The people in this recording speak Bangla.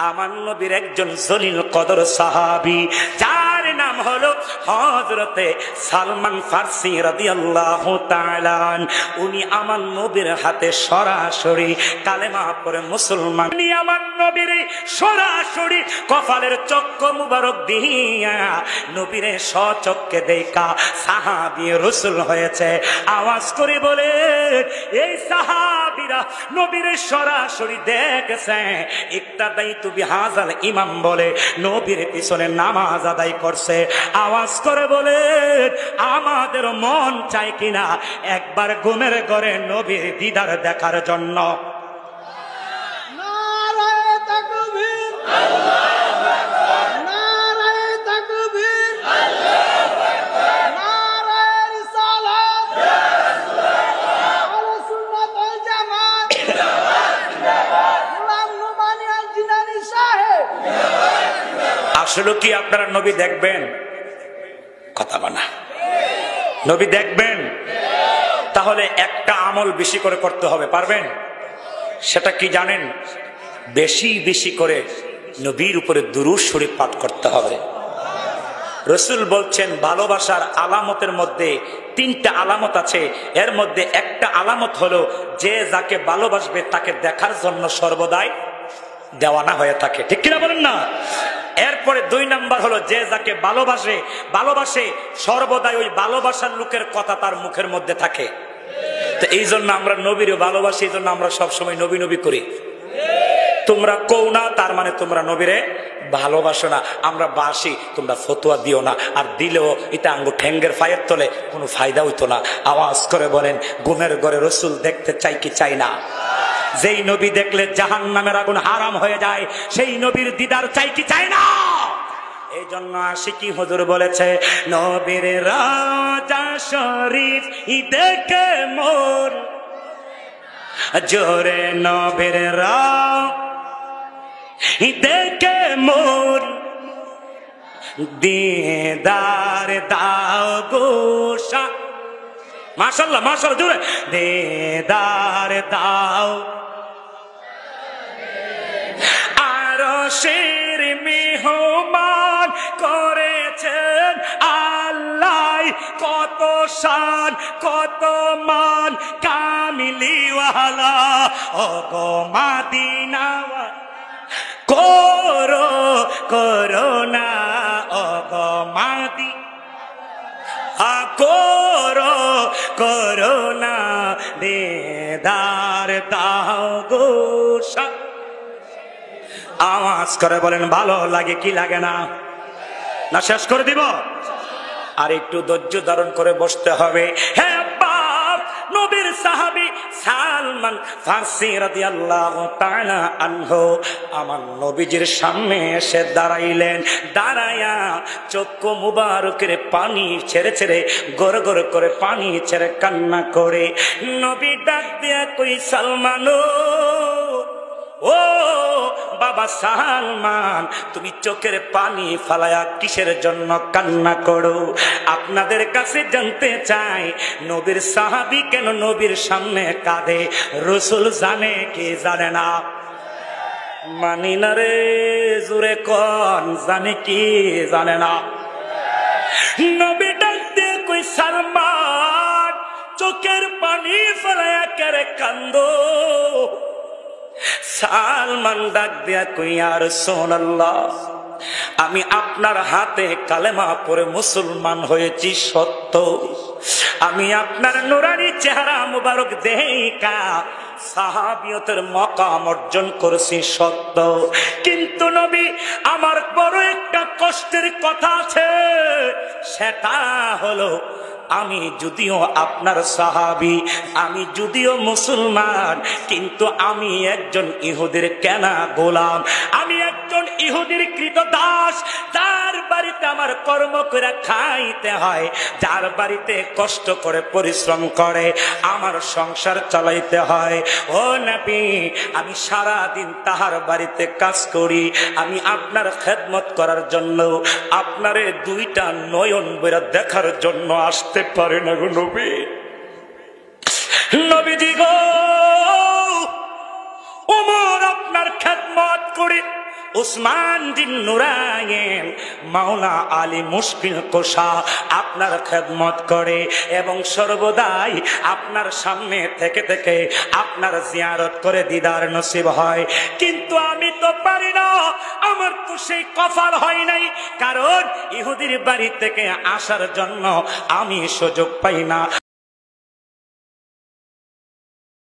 আমার নবীর একজন জলিল কদর সাহাবী, যার নাম হলো হযরতে সালমান ফারসি রাদিয়াল্লাহু তাআলা। উনি আমার নবীর হাতে সরাসরি কালেমা পড়ে মুসলমান। উনি আমার নবীর সরাসরি কপালের চক্কর মুবারক দিয়া নবীরে সচক্ষে দেখা সাহাবী রাসূল হয়েছে। আওয়াজ করে বলে, এই সাহাবীরা নবীরে সরাসরি দেখেছে। ইক্তাদাই তু বিহাযাল ইমাম বলে নবীর পিছনে নামাজ আদায় করছে। আওয়াজ করে বলে, আমাদের মন চায় কিনা একবার ঘুমের ঘরে নবীর দিদার দেখার জন্য? নারায়ে তাকবীর, আল্লাহু আকবার। নারায়ে তাকবীর, আল্লাহু আকবার। নারায়ে রিসালাত, ইয়া রাসূলুল্লাহ। আহলে সুন্নাত ওয়াল জামাত, জিন্দাবাদ জিন্দাবাদ। গোলাম নোমানী আল জিলানী সাহেব, জিন্দাবাদ জিন্দাবাদ। আসলে কি আপনারা নবী দেখবেন? কথা বানা, নবী দেখবেন? তাহলে একটা আমল বেশি করে করতে হবে, পারবেন? সেটা কি জানেন? বেশি বেশি করে নবীর উপরে দুরূদ শরীফ পাঠ করতে হবে। রাসূল বলছেন ভালোবাসার আলামতের মধ্যে তিনটা আলামত আছে। এর মধ্যে একটা আলামত হলো যে যাকে ভালোবাসবে তাকে দেখার জন্য সর্বদাই দেওয়ানা হয়ে থাকে। ঠিক কিনা বলেন না? এরপরে 2 নাম্বার হলো যে যাকে ভালোবাসে সর্বদাই ওই ভালোবাসার লোকের কথা তার মুখের মধ্যে থাকে। তো এই জন্য আমরা নবীর ভালোবাসি, এই জন্য আমরা সবসময় নবী নবী করি। তোমরা কও না তার মানে তোমরা নবীরে ভালোবাসো না। আমরা বাসি, তোমরা ফতোয়া দিও না, আর দিলেও এটা আঙ্গু ঠ্যাঙ্গের ফায়ের তলে কোনো ফায়দা হইতো না। আওয়াজ করে বলেন, ঘুমের ঘরে রাসূল দেখতে চাই কি চাই না? যেই নবী দেখলে জাহান্নামের আগুন হারাম হয়ে যায়, সেই নবীর দিদার চাই কি চাই না? এই জন্য আশিকি হুজুর বলেছে, নবীর রাজা শরীফ দেখে মোর জোরে, নবীর দেখে মোর দিদার দাও গোসা। মাশাআল্লাহ মাশাআল্লাহ, জোরে দিদার দাও। আরশের মেহমান করেছেন আল্লাহ, কত শান কত মান কামিলিওয়ালা। ও গো মদিনা করো করোনা, ও গো মদিনা করো করোনা, দিদার দাও গোসা। আওয়াজ করে বলেন, ভালো লাগে কি লাগে না? না শেষ করে দিব? আর একটু ধৈর্য ধারণ করে বসতে হবে। হে বাপ, নবীর সাহাবী সালমান ফারসি রাদিয়াল্লাহু তাআলা আনহু আমার নবীজির সামনে এসে দাঁড়াইলেন। দাঁড়ায়া চক্ষু মুবারকের পানি ছেড়ে ছেড়ে গড় গড় করে পানি ছেড়ে কান্না করে নবী ডাক দিয়া কই, সালমান ও বাবা সালমান, তুমি চোখের পানি ফালায়া কিসের জন্য কান্না করো? আপনাদের কাছে জানতে চাই, নবীর সাহাবী কেন নবীর সামনে কাঁদে? রাসূল জানে কি জানে না? মানি না রে, জোরে কোন, জানে কি জানে না? নবী ডাক দিয়ে কই, সালমান চোখের পানি ফালায়া কেরে কান্দো? সালমান ডাক দিয়া কই, ইয়া রাসূলুল্লাহ, আমি আপনার হাতে কালেমা পড়ে মুসলমান হয়েছি সত্য, আমি আপনার নুরানি চেহারা মুবারক দেখা সাহাবিয়তের মাকাম অর্জন করেছি সত্য, কিন্তু নবী আমার বড় একটা কষ্টের কথা আছে। সেটা হলো আমি যদিও আপনার সাহাবী, আমি যদিও মুসলমান, কিন্তু আমি একজন ইহুদির কেনা গোলাম, আমি একজন ইহুদির কৃতদাস, যার বাড়িতে আমার কর্ম করে খাইতে হয়, যার বাড়িতে কষ্ট করে পরিশ্রম করে আমার সংসার চালাইতে হয়। ও নবী, আমি সারা দিন তাহার বাড়িতে কাজ করি, আমি আপনার খেদমত করার জন্য, আপনারে দুইটা নয়ন বেরা দেখার জন্য আসতে পারে না গো নবী। নবীজি গো, ওমর আপনার খেদমত করি, উসমান বিন নুরাইন মাওলা আলী মুশকিল কোশা আপনার খেদমত করে এবং সর্বদাই আপনার সামনে থেকে থেকে আপনার জিয়ারত করে দিদার নসিব হয়। কিন্তু আমি তো পারি না, আমার তো সেই কপাল হয় নাই, কারণ ইহুদির বাড়ি থেকে আসার জন্য আমি সুযোগ পাই না।